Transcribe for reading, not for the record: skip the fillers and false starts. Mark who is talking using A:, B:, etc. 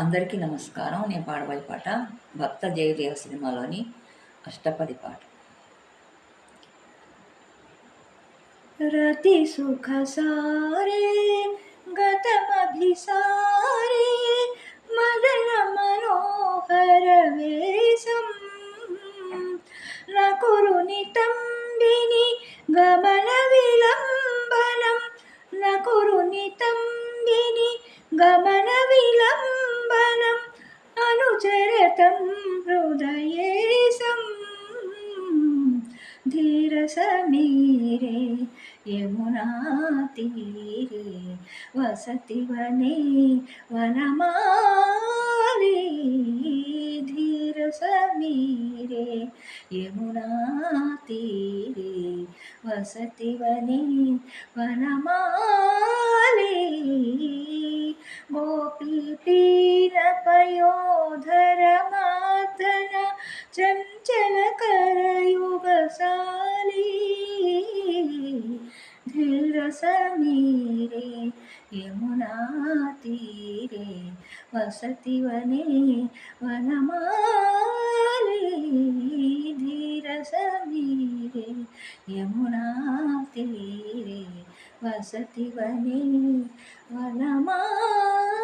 A: అందరికీ నమస్కారం. నేను పాడబోయే పాట 'భక్త జయదేవ' సినిమాలోని అష్టపది పాట. రతి సుఖ సారే గతమభిసారే మదన మనోహర వేశం నకురుని తంబిని గమన విలంబనం నకురుని తంబిని గమన విలంబనం అనుచరతం హృదయేశం ధీర సమీరే యమునా తీరే వసతి వనే వనమాలి ధీర సమీరే యమునా తీరే వసతి వనే వనమాలి గోపీ పీన పయోధర మాతన చంచల करयुगसाली धीर समीरे यमुना तीरे वसति वने वनमाली धीर समीरे यमुना तीरे वसति वने वनमाली।